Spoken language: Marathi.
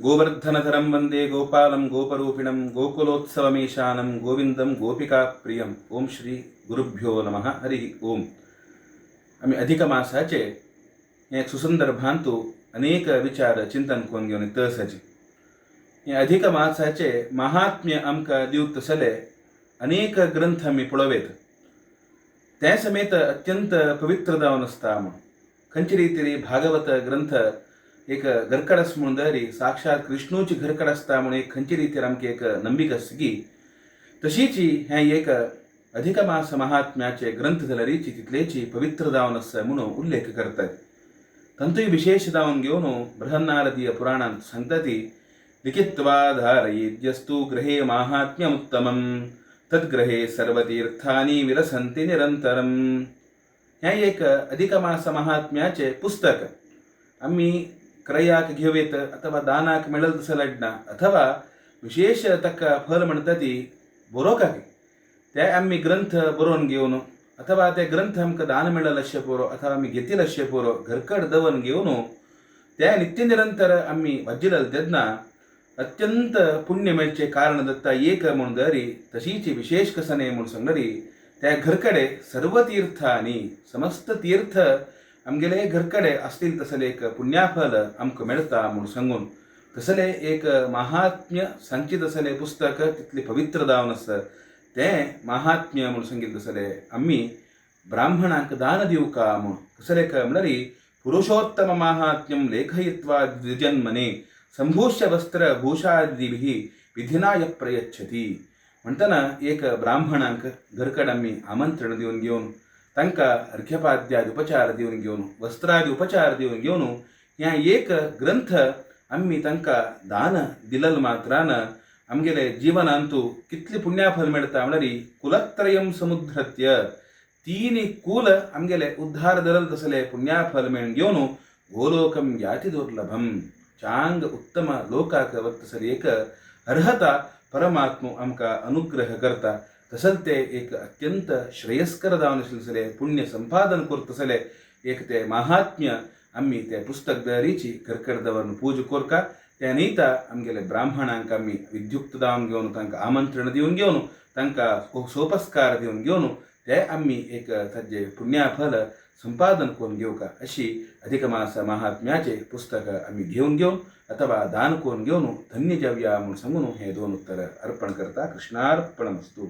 गोवर्धनधरं वंदे गोपालं गोपरूपिणं गोकुलोत्सवमीशानं गोविंदं गोपिकाप्रियं। ओम श्री गुरुभ्यो नमः हरि ओम। आम्ही अधिक मासाचे एक सुंदर भांतू अनेक विचार चिंतन करून घेऊन तळसाचे हे अधिक मासाचे महात्म्य आमका दिवत सले अनेक ग्रंथ आम्ही पळवेत त्या समेत अत्यंत पवित्र जावन असता म्हणून खंयची रीतीने भागवत ग्रंथ एक घरकडस म्हणून दरी साक्षात कृष्णूची घरकड असता म्हणून एक खंयची रीतीर आमची एक नंबिक असगी तशीची हे एक अधिक मास महात्म्याचे ग्रंथ झालेची तिथलेची पवित्र जावन अस म्हणून उल्लेख करतात। तंतुही विशेष जावन घेऊन बृहन्नारदीय पुराणांत सांगताती लिखित्वा धारयेद्यस्तु ग्रहे माहात्म्यमुत्तमं तद्ग्रहे सर्वतीर्थानि विलसन्ति निरंतरम। हे एक अधिक मास महात्म्याचे पुस्तक आम्ही क्रयाक घेवेत अथवा दानाक मिळल तसं लढना अथवा विशेष तक्का फल म्हणता ती बरोवपाक ते आम्ही ग्रंथ बरोवन घेवन अथवा ते ग्रंथ आमकां दान मिळल अशें पुरो अथवा आम्ही घेतील अशें पुरो घरकड दवन घेवन त्या नित्य निरंतर आम्ही वाजिलल तेदना अत्यंत पुण्य मेळचे कारण दत्ता एक म्हणून दरी तशीच विशेष कसने म्हणून सांगणारी त्या घरकडे सर्व तीर्थांनी समस्त तीर्थ आमगेले घरकडे असतील तसले एक पुण्याफल आमकां मेळटा म्हणून सांगून तसले एक महात्म्य सांगची तसले पुस्तक तितले पवित्र जावन आसा ते महात्म्य म्हणून सांगितले तसले आम्ही ब्राह्मणांक दान दिवू का म्हणून तसले म्हणल्यारी पुरुषोत्तम महात्म्यम लेखयित्वा द्विजन्मने संभूष्य वस्त्र भूषादिभिः विधिनाय प्रयच्छति म्हणताना एक ब्राह्मणांक घरकड आम्ही आमंत्रण देऊन घेऊन तांकां अर्घ्यपाद्यादी उपचार दिवन घेवन वस्त्रादी उपचार दिवन घेवन ह्या एक ग्रंथ आम्ही तांकां दान दिलल मात्रान आमगेले जीवनांतू कितली पुण्याफल मेळटा म्हणल्यारी कुलत्रयम समुद्रत्य तीन कुल आमगेले उद्धार दरल तसले पुण्याफल मेळून घेवन गोलोकम याति दुर्लभम चांग उत्तम लोकाक वत्तसली एक अर्हता परमात्मो आमकां अनुग्रह करता तसल ते एक अत्यंत श्रेयस्कर जावन आशिल्ले पुण्य संपादन करतसले एक ते महात्म्य आम्ही ते पुस्तक दरीची घरकड दवरून पूज कोरका त्या निता आमगेले ब्राह्मणांक आम्ही विद्युक्त जावन घेवन तांकां आमंत्रण दिवन घेवन तांकां सोपस्कार दिवन घेवन ते आम्ही एक ताजे पुण्याफल संपादन करून घेवका अशी अधिक मास महात्म्याचे पुस्तक आम्ही घेऊन घेऊन अथवा दान करून घेवन धन्य जावया म्हणून सांगून हे दोन उत्तर अर्पण करता। कृष्णार्पणमस्तु।